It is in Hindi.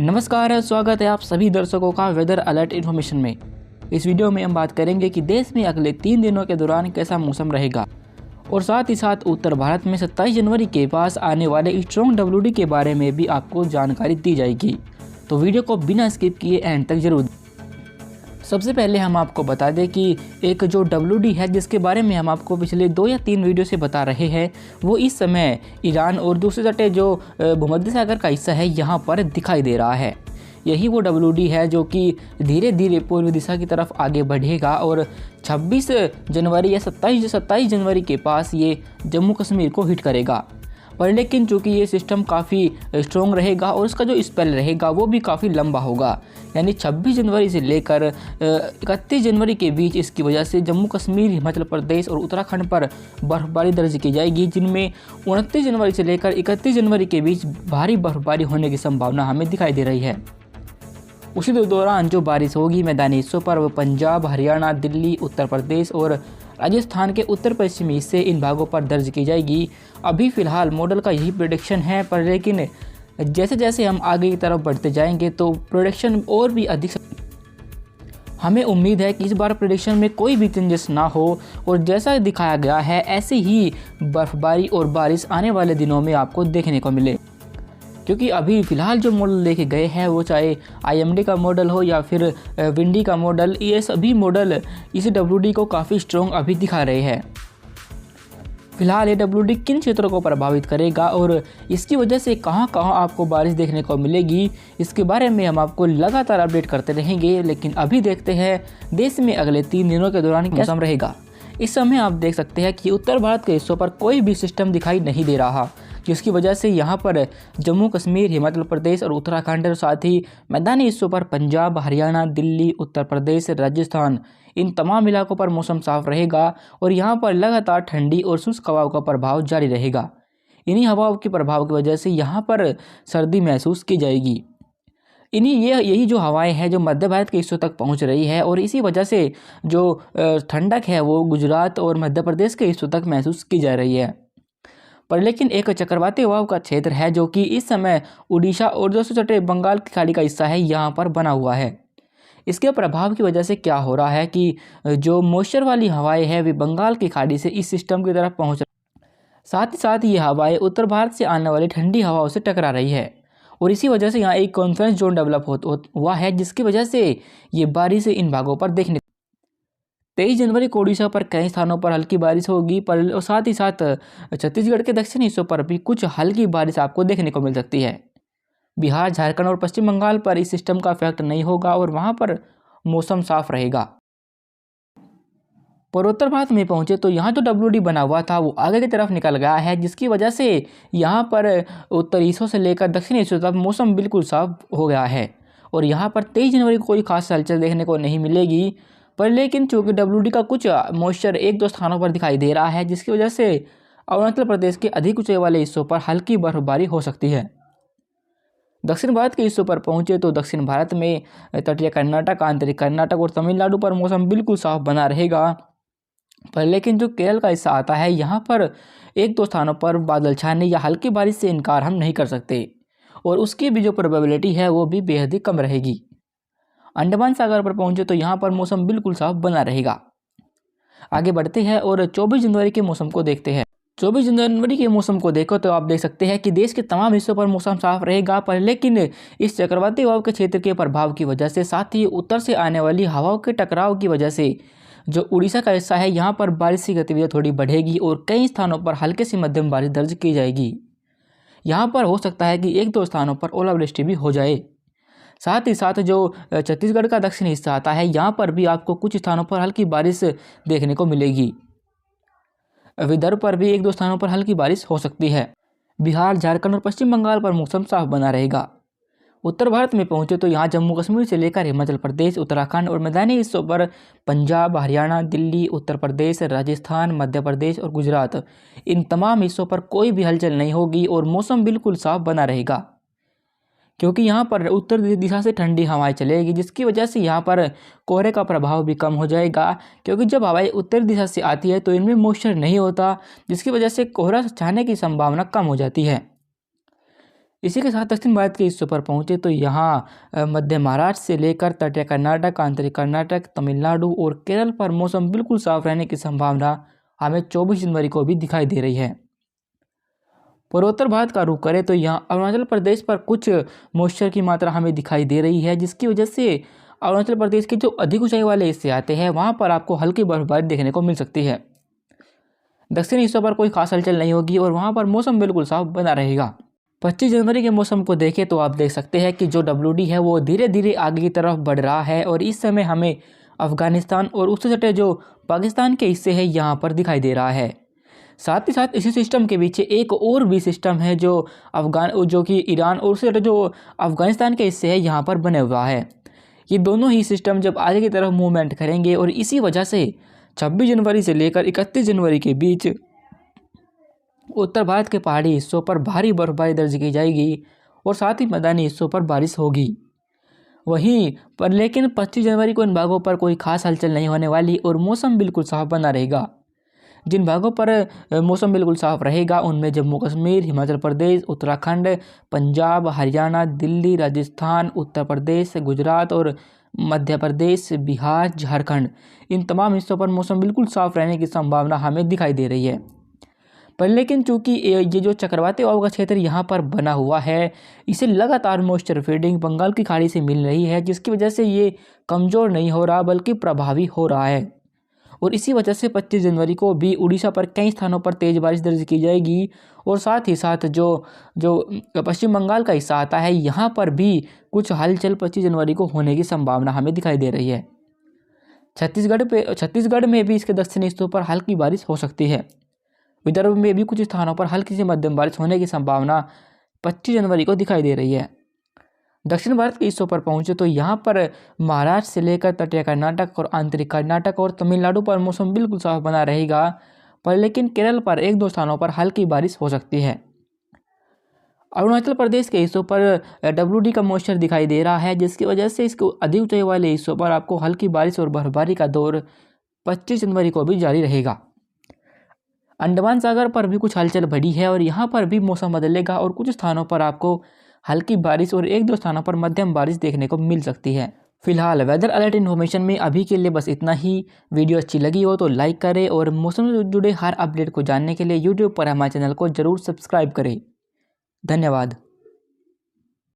नमस्कार, स्वागत है आप सभी दर्शकों का वेदर अलर्ट इन्फॉर्मेशन में। इस वीडियो में हम बात करेंगे कि देश में अगले 3 दिनों के दौरान कैसा मौसम रहेगा और साथ ही साथ उत्तर भारत में 27 जनवरी के पास आने वाले स्ट्रॉन्ग WD के बारे में भी आपको जानकारी दी जाएगी। तो वीडियो को बिना स्किप किए एंड तक जरूर। सबसे पहले हम आपको बता दें कि एक जो WD है जिसके बारे में हम आपको पिछले 2 या 3 वीडियो से बता रहे हैं, वो इस समय ईरान और दूसरी तटे जो भूमध्य सागर का हिस्सा है यहाँ पर दिखाई दे रहा है। यही वो WD है जो कि धीरे धीरे पूर्व दिशा की तरफ आगे बढ़ेगा और 26 जनवरी या 27 जनवरी के पास ये जम्मू कश्मीर को हिट करेगा। पर लेकिन चूँकि ये सिस्टम काफ़ी स्ट्रॉन्ग रहेगा और इसका जो स्पेल रहेगा वो भी काफ़ी लंबा होगा, यानी 26 जनवरी से लेकर 31 जनवरी के बीच इसकी वजह से जम्मू कश्मीर, हिमाचल प्रदेश और उत्तराखंड पर बर्फबारी दर्ज की जाएगी, जिनमें 29 जनवरी से लेकर 31 जनवरी के बीच भारी बर्फबारी होने की संभावना हमें दिखाई दे रही है। उसी दौरान जो बारिश होगी मैदानी हिस्सों पर वो पंजाब, हरियाणा, दिल्ली, उत्तर प्रदेश और राजस्थान के उत्तर पश्चिमी हिस्से इन भागों पर दर्ज की जाएगी। अभी फ़िलहाल मॉडल का यही प्रेडिक्शन है, पर लेकिन जैसे जैसे हम आगे की तरफ बढ़ते जाएंगे तो प्रेडिक्शन और भी अधिक। हमें उम्मीद है कि इस बार प्रेडिक्शन में कोई भी चेंजेस ना हो और जैसा दिखाया गया है ऐसे ही बर्फबारी और बारिश आने वाले दिनों में आपको देखने को मिले। क्योंकि अभी फ़िलहाल जो मॉडल लेके गए हैं वो चाहे IMD का मॉडल हो या फिर विंडी का मॉडल, ये सभी मॉडल इस WD को काफ़ी स्ट्रॉन्ग अभी दिखा रहे हैं। फिलहाल ये WD किन क्षेत्रों को प्रभावित करेगा और इसकी वजह से कहां कहां आपको बारिश देखने को मिलेगी, इसके बारे में हम आपको लगातार अपडेट करते रहेंगे। लेकिन अभी देखते हैं देश में अगले 3 दिनों के दौरान कैसा मौसम रहेगा। इस समय आप देख सकते हैं कि उत्तर भारत के हिस्सों पर कोई भी सिस्टम दिखाई नहीं दे रहा, जिसकी वजह से यहाँ पर जम्मू कश्मीर, हिमाचल प्रदेश और उत्तराखंड और साथ ही मैदानी हिस्सों पर पंजाब, हरियाणा, दिल्ली, उत्तर प्रदेश, राजस्थान, इन तमाम इलाकों पर मौसम साफ रहेगा और यहाँ पर लगातार ठंडी और शुष्क हवाओं का प्रभाव जारी रहेगा। इन्हीं हवाओं के प्रभाव की वजह से यहाँ पर सर्दी महसूस की जाएगी। यही जो हवाएं हैं जो मध्य भारत के हिस्सों तक पहुँच रही है और इसी वजह से जो ठंडक है वो गुजरात और मध्य प्रदेश के हिस्सों तक महसूस की जा रही है। पर लेकिन एक चक्रवाती हवाओं का क्षेत्र है जो कि इस समय उड़ीसा और दूसरे तटे बंगाल की खाड़ी का हिस्सा है यहाँ पर बना हुआ है। इसके प्रभाव की वजह से क्या हो रहा है कि जो मॉइस्चर वाली हवाएं हैं वे बंगाल की खाड़ी से इस सिस्टम की तरफ पहुँच रही, साथ ही साथ ये हवाएं उत्तर भारत से आने वाली ठंडी हवाओं से टकरा रही है और इसी वजह से यहाँ एक कॉन्फ्रेंस जोन डेवलप हुआ है, जिसकी वजह से ये बारिश इन भागों पर देखने 23 जनवरी को उड़ीसा पर कई स्थानों पर हल्की बारिश होगी, पर साथ ही साथ छत्तीसगढ़ के दक्षिणी हिस्सों पर भी कुछ हल्की बारिश आपको देखने को मिल सकती है। बिहार, झारखंड और पश्चिम बंगाल पर इस सिस्टम का इफेक्ट नहीं होगा और वहां पर मौसम साफ रहेगा। पर उत्तर भारत में पहुंचे तो यहाँ जो WD बना हुआ था वो आगे की तरफ निकल गया है, जिसकी वजह से यहाँ पर उत्तरी हिस्सों से लेकर दक्षिणी हिस्सों तक मौसम बिल्कुल साफ हो गया है और यहाँ पर 23 जनवरी को कोई खास हलचल देखने को नहीं मिलेगी। पर लेकिन चूँकि WD का कुछ मॉइस्चर 1-2 स्थानों पर दिखाई दे रहा है, जिसकी वजह से अरुणाचल प्रदेश के अधिक ऊंचाई वाले हिस्सों पर हल्की बर्फबारी हो सकती है। दक्षिण भारत के हिस्सों पर पहुंचे तो दक्षिण भारत में तटीय कर्नाटक, आंतरिक कर्नाटक और तमिलनाडु पर मौसम बिल्कुल साफ बना रहेगा। पर लेकिन जो केरल का हिस्सा आता है यहाँ पर 1-2 स्थानों पर बादल छाने या हल्की बारिश से इनकार हम नहीं कर सकते और उसकी भी जो प्रोबेबिलिटी है वो भी बेहद ही कम रहेगी। अंडमान सागर पर पहुंचे तो यहाँ पर मौसम बिल्कुल साफ बना रहेगा। आगे बढ़ते हैं और 24 जनवरी के मौसम को देखते हैं। 24 जनवरी के मौसम को देखो तो आप देख सकते हैं कि देश के तमाम हिस्सों पर मौसम साफ रहेगा, पर लेकिन इस चक्रवाती हवाओं के क्षेत्र के प्रभाव की वजह से साथ ही उत्तर से आने वाली हवाओं के टकराव की वजह से जो उड़ीसा का हिस्सा है यहाँ पर बारिश की गतिविधि थोड़ी बढ़ेगी और कई स्थानों पर हल्के से मध्यम बारिश दर्ज की जाएगी। यहाँ पर हो सकता है कि 1-2 स्थानों पर ओलावृष्टि भी हो जाए। साथ ही साथ जो छत्तीसगढ़ का दक्षिणी हिस्सा आता है यहाँ पर भी आपको कुछ स्थानों पर हल्की बारिश देखने को मिलेगी। विदर्भ पर भी 1-2 स्थानों पर हल्की बारिश हो सकती है। बिहार, झारखंड और पश्चिम बंगाल पर मौसम साफ बना रहेगा। उत्तर भारत में पहुंचे तो यहाँ जम्मू कश्मीर से लेकर हिमाचल प्रदेश, उत्तराखंड और मैदानी हिस्सों पर पंजाब, हरियाणा, दिल्ली, उत्तर प्रदेश, राजस्थान, मध्य प्रदेश और गुजरात, इन तमाम हिस्सों पर कोई भी हलचल नहीं होगी और मौसम बिल्कुल साफ बना रहेगा, क्योंकि यहाँ पर उत्तर दिशा से ठंडी हवाएं चलेगी, जिसकी वजह से यहाँ पर कोहरे का प्रभाव भी कम हो जाएगा। क्योंकि जब हवाएं उत्तर दिशा से आती है तो इनमें मॉइस्चर नहीं होता, जिसकी वजह से कोहरा छाने की संभावना कम हो जाती है। इसी के साथ दक्षिण भारत के हिस्सों पर पहुँचे तो यहाँ मध्य महाराष्ट्र से लेकर तटीय कर्नाटक, आंतरिक कर्नाटक, तमिलनाडु और केरल पर मौसम बिल्कुल साफ रहने की संभावना हमें 24 जनवरी को भी दिखाई दे रही है। पूर्वोत्तर भारत का रुख करें तो यहाँ अरुणाचल प्रदेश पर कुछ मॉइस्चर की मात्रा हमें दिखाई दे रही है, जिसकी वजह से अरुणाचल प्रदेश के जो अधिक ऊंचाई वाले हिस्से आते हैं वहाँ पर आपको हल्की बर्फबारी देखने को मिल सकती है। दक्षिणी हिस्सों पर कोई खास हलचल नहीं होगी और वहाँ पर मौसम बिल्कुल साफ बना रहेगा। 25 जनवरी के मौसम को देखें तो आप देख सकते हैं कि जो WD है वो धीरे धीरे आगे की तरफ बढ़ रहा है और इस समय हमें अफगानिस्तान और उससे सटे जो पाकिस्तान के हिस्से हैं यहाँ पर दिखाई दे रहा है। साथ ही साथ इसी सिस्टम के पीछे एक और भी सिस्टम है जो कि ईरान और उससे सटे जो अफगानिस्तान के हिस्से है यहाँ पर बने हुआ है। ये दोनों ही सिस्टम जब आगे की तरफ मूवमेंट करेंगे और इसी वजह से 26 जनवरी से लेकर 31 जनवरी के बीच उत्तर भारत के पहाड़ी हिस्सों पर भारी बर्फबारी दर्ज की जाएगी और साथ ही मैदानी हिस्सों पर बारिश होगी। वहीं पर लेकिन 25 जनवरी को इन भागों पर कोई खास हलचल नहीं होने वाली और मौसम बिल्कुल साफ बना रहेगा। जिन भागों पर मौसम बिल्कुल साफ रहेगा उनमें जम्मू कश्मीर, हिमाचल प्रदेश, उत्तराखंड, पंजाब, हरियाणा, दिल्ली, राजस्थान, उत्तर प्रदेश, गुजरात और मध्य प्रदेश, बिहार, झारखंड, इन तमाम हिस्सों पर मौसम बिल्कुल साफ रहने की संभावना हमें दिखाई दे रही है। पर लेकिन चूंकि ये जो चक्रवाती हवाओं का क्षेत्र यहाँ पर बना हुआ है, इसे लगातार मॉइस्चर फीडिंग बंगाल की खाड़ी से मिल रही है, जिसकी वजह से ये कमज़ोर नहीं हो रहा बल्कि प्रभावी हो रहा है। और इसी वजह से 25 जनवरी को भी उड़ीसा पर कई स्थानों पर तेज़ बारिश दर्ज की जाएगी और साथ ही साथ जो पश्चिम बंगाल का हिस्सा आता है यहाँ पर भी कुछ हलचल 25 जनवरी को होने की संभावना हमें दिखाई दे रही है। छत्तीसगढ़ में भी इसके दक्षिणी हिस्सों पर हल्की बारिश हो सकती है। विदर्भ में भी कुछ स्थानों पर हल्की से मध्यम बारिश होने की संभावना 25 जनवरी को दिखाई दे रही है। दक्षिण भारत के हिस्सों पर पहुंचे तो यहाँ पर महाराष्ट्र से लेकर तटीय कर्नाटक और आंतरिक कर्नाटक और तमिलनाडु पर मौसम बिल्कुल साफ बना रहेगा, पर लेकिन केरल पर एक दो स्थानों पर हल्की बारिश हो सकती है। अरुणाचल प्रदेश के हिस्सों पर WD का मॉइस्चर दिखाई दे रहा है, जिसकी वजह से इसके अधिक ऊंचाई वाले हिस्सों पर आपको हल्की बारिश और बर्फबारी का दौर 25 जनवरी को भी जारी रहेगा। अंडमान सागर पर भी कुछ हलचल बढ़ी है और यहाँ पर भी मौसम बदलेगा और कुछ स्थानों पर आपको हल्की बारिश और एक दो स्थानों पर मध्यम बारिश देखने को मिल सकती है। फिलहाल वेदर अलर्ट इन्फॉर्मेशन में अभी के लिए बस इतना ही। वीडियो अच्छी लगी हो तो लाइक करें और मौसम से जुड़े हर अपडेट को जानने के लिए यूट्यूब पर हमारे चैनल को जरूर सब्सक्राइब करें। धन्यवाद।